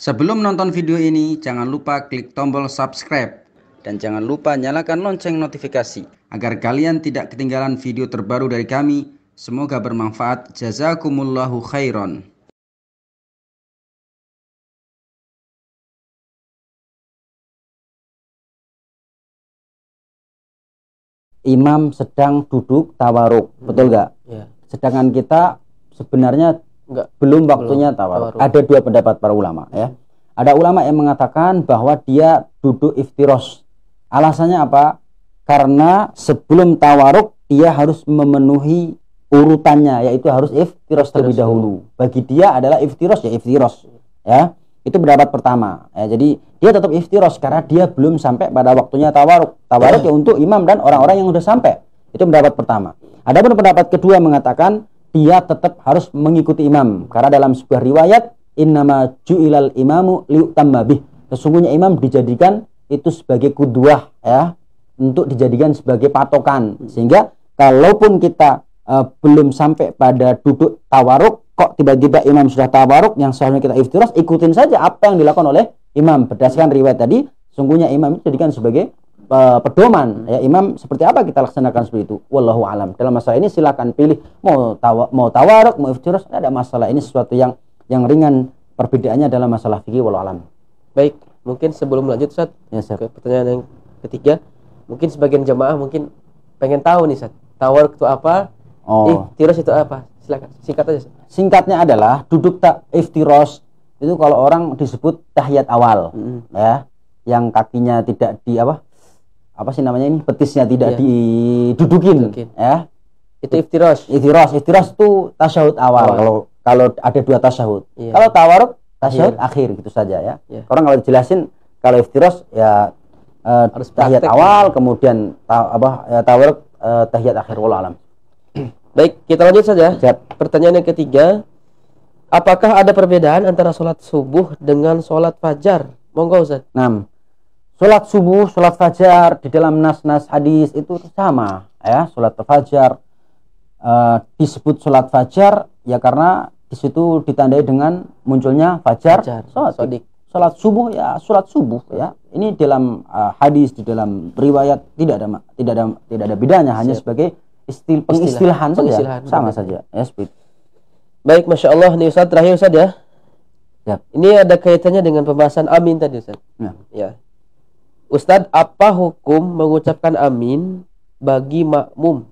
Sebelum nonton video ini, jangan lupa klik tombol subscribe dan jangan lupa nyalakan lonceng notifikasi agar kalian tidak ketinggalan video terbaru dari kami. Semoga bermanfaat. Jazakumullahu khairan. Imam sedang duduk tawaruk, betul nggak? Ya. Sedangkan kita sebenarnya belum waktunya tawaruk. Ada dua pendapat para ulama, ya. Ada ulama yang mengatakan bahwa dia duduk iftiros. Alasannya apa? Karena sebelum tawaruk dia harus memenuhi urutannya, yaitu harus iftiros terlebih dahulu. Bagi dia adalah iftiros ya iftiros, ya. Itu pendapat pertama, ya. Jadi dia tetap iftiros karena dia belum sampai pada waktunya tawaruk. Tawaruk ya untuk imam dan orang-orang yang sudah sampai. Itu pendapat pertama. Adapun pendapat kedua mengatakan dia tetap harus mengikuti imam karena dalam sebuah riwayat innama ju'ilal imamu liutamma bih. Sesungguhnya imam dijadikan itu sebagai qudwah, ya, untuk dijadikan sebagai patokan. Sehingga kalaupun kita belum sampai pada duduk tawaruk, kok tiba-tiba imam sudah tawaruk, yang seharusnya kita iftiras, ikutin saja apa yang dilakukan oleh imam. Berdasarkan riwayat tadi, sungguhnya imam itu dijadikan sebagai pedoman, ya. Imam seperti apa kita laksanakan seperti itu. Wallahu alam. Dalam masalah ini silakan pilih mau tawaruk, mau iftiras, tidak ada masalah. Ini sesuatu yang ringan perbedaannya dalam masalah fikih. Wallahu alam. Baik, mungkin sebelum lanjut Ustaz, ya, ke pertanyaan yang ketiga, mungkin sebagian jemaah mungkin pengen tahu nih Ustaz, tawaruk itu apa? Iftiros itu apa? Silakan singkat aja. Singkatnya adalah duduk iftiros itu kalau orang disebut tahiyat awal, ya, yang kakinya tidak di apa sih namanya ini, betisnya tidak didudukin, ya. Itu iftiros. Iftiros itu tasyahud awal. Kalau ada dua tasyahud. Kalau tawaruk tasyahud akhir gitu saja, ya. Orang kalau dijelasin kalau iftiros ya harus tahiyat awal, kemudian tawaruk tahiyat akhir. Wallahu alam. Baik, kita lanjut saja. Siap. Pertanyaan yang ketiga, apakah ada perbedaan antara sholat subuh dengan sholat fajar? Monggo Ustaz. Nah, sholat subuh, sholat fajar di dalam nas-nas hadis itu sama, ya. Sholat fajar disebut sholat fajar ya karena di situ ditandai dengan munculnya fajar. Sholat subuh ya sholat subuh, ya. Ini dalam hadis, di dalam riwayat tidak ada bedanya, hanya sebagai pengistilahan saja, sama saja, ya. Baik, Masya Allah. Nih Ustaz, terakhir Ustaz, ya. Ini ada kaitannya dengan pembahasan amin tadi Ustaz. Ya. Ustaz, apa hukum mengucapkan amin bagi makmum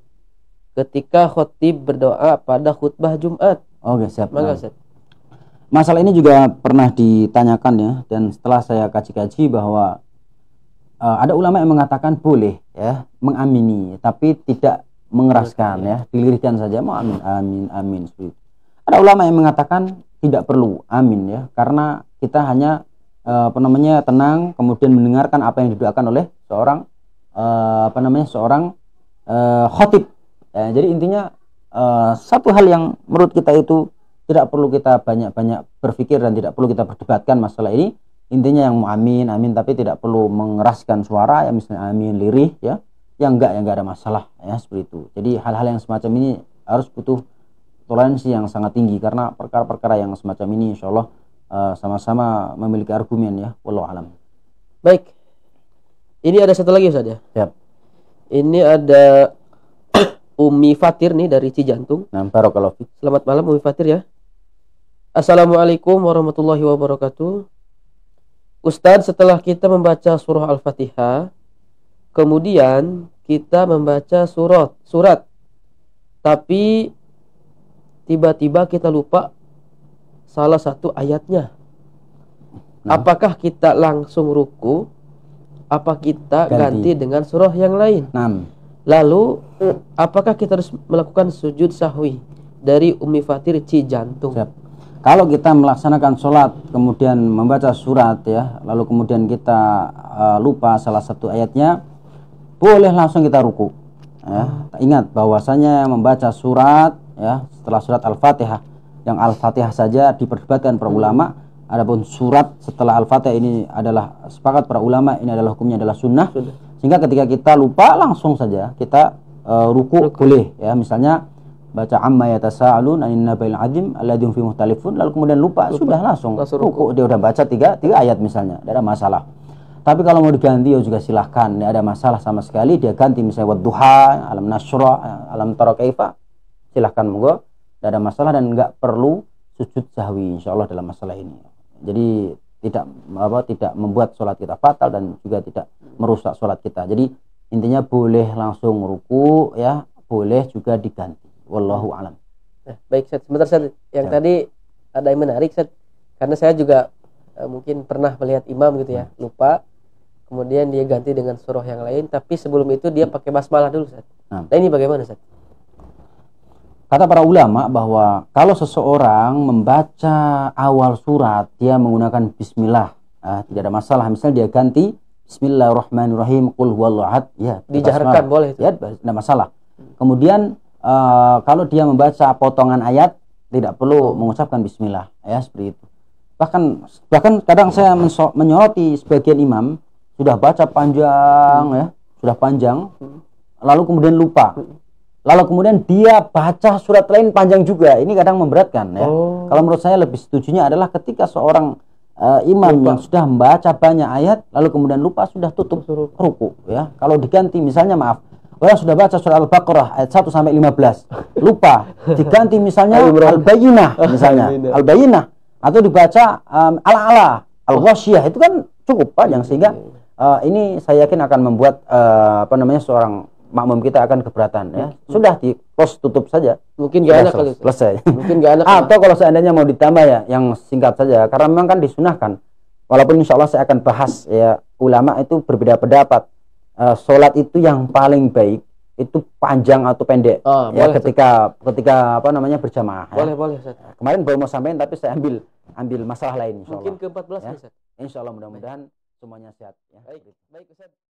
ketika khotib berdoa pada khutbah Jumat? Oke, siap. Maka Ustaz. Masalah ini juga pernah ditanyakan, ya, dan setelah saya kaji-kaji bahwa ada ulama yang mengatakan boleh, ya, mengamini tapi tidak mengeraskan, ya, dilirihkan saja, mau amin amin amin seperti itu. Ada ulama yang mengatakan tidak perlu amin, ya, karena kita hanya tenang kemudian mendengarkan apa yang didoakan oleh seorang seorang khotib, ya. Jadi intinya satu hal yang menurut kita itu tidak perlu kita banyak-banyak berpikir dan tidak perlu kita perdebatkan masalah ini. Intinya yang mau amin amin tapi tidak perlu mengeraskan suara, ya, misalnya amin lirih, ya. Yang enggak ada masalah, ya, seperti itu. Jadi hal-hal yang semacam ini harus butuh toleransi yang sangat tinggi karena perkara-perkara yang semacam ini insya Allah sama-sama memiliki argumen, ya. Wallahu alam. Baik. Ini ada satu lagi Ustaz, ya. Siap. Ini ada Umi Fatir nih dari Cijantung. Nah, barakallahu fiik. Selamat malam Umi Fatir, ya. Assalamualaikum warahmatullahi wabarakatuh. Ustadz, setelah kita membaca surah Al-Fatihah, kemudian kita membaca surat, tapi tiba-tiba kita lupa salah satu ayatnya. Apakah kita langsung ruku? Apa kita ganti dengan surah yang lain? Lalu, apakah kita harus melakukan sujud sahwi? Dari Umi Fatir Cijantung. Kalau kita melaksanakan sholat kemudian membaca surat, ya, lalu kemudian kita lupa salah satu ayatnya, boleh langsung kita ruku, ya. Ingat bahwasanya membaca surat, ya, setelah surat Al-Fatihah, yang Al-Fatihah saja diperdebatkan para ulama. Adapun surat setelah Al-Fatihah ini adalah sepakat para ulama ini adalah hukumnya adalah sunnah. Sehingga ketika kita lupa langsung saja kita ruku boleh, ya. Misalnya baca amma yatasaalun anin nabail azim alladzi hum fi mukhtalifun, lalu kemudian lupa. Sudah langsung ruku. Dia udah baca tiga ayat misalnya, tidak ada masalah. Tapi kalau mau diganti ya juga silahkan, tidak ada masalah sama sekali. Dia ganti misalnya wadduha, alam nasra, alam tara kaifa, silahkan monggo, tidak ada masalah dan nggak perlu sujud sahwi insyaallah dalam masalah ini. Jadi tidak membuat sholat kita fatal dan juga tidak merusak sholat kita. Jadi intinya boleh langsung ruku ya, boleh juga diganti. Wallahu alam. Baik, Ustaz. Sebentar, Ustaz. Yang tadi ada yang menarik, Ustaz. Karena saya juga mungkin pernah melihat imam gitu ya, lupa. Kemudian dia ganti dengan surah yang lain, tapi sebelum itu dia pakai basmalah dulu, Ustaz. Nah, ini bagaimana, Ustaz? Kata para ulama bahwa kalau seseorang membaca awal surat dia menggunakan bismillah, tidak ada masalah. Misalnya dia ganti bismillahirrahmanirrahim, qul huwallahu ahad, ya dijaharkan boleh itu. Ya, tidak masalah. Kemudian kalau dia membaca potongan ayat tidak perlu mengucapkan bismillah, ya seperti itu. Bahkan kadang saya menyoroti sebagian imam sudah baca panjang ya, sudah panjang, lalu kemudian lupa. Lalu kemudian dia baca surat lain panjang juga. Ini kadang memberatkan ya. Kalau menurut saya lebih setujunya adalah ketika seorang imam yang sudah membaca banyak ayat lalu kemudian lupa, sudah tutup ruku ya. Kalau diganti misalnya orang sudah baca surat Al-Baqarah ayat 1 sampai 15, lupa, diganti misalnya Al-Bayyinah misalnya, Al-Bayyinah, atau dibaca Al-A'la, Al-Ghasyiyah, itu kan cukup panjang sehingga ini saya yakin akan membuat seorang makmum kita akan keberatan ya. Sudah di close, tutup saja. Mungkin gak enak kali selesai. Mungkin gak enak. Atau kalau seandainya mau ditambah ya yang singkat saja, karena memang kan disunahkan. Walaupun insya Allah saya akan bahas ya, ulama itu berbeda pendapat. Sholat itu yang paling baik itu panjang atau pendek ya, boleh, ketika berjamaah. Boleh. Kemarin baru mau sampaikan tapi saya ambil masalah lain. Mungkin ke-14 ya. Insya Allah mudah-mudahan semuanya sehat. Ya. Baik Ustaz.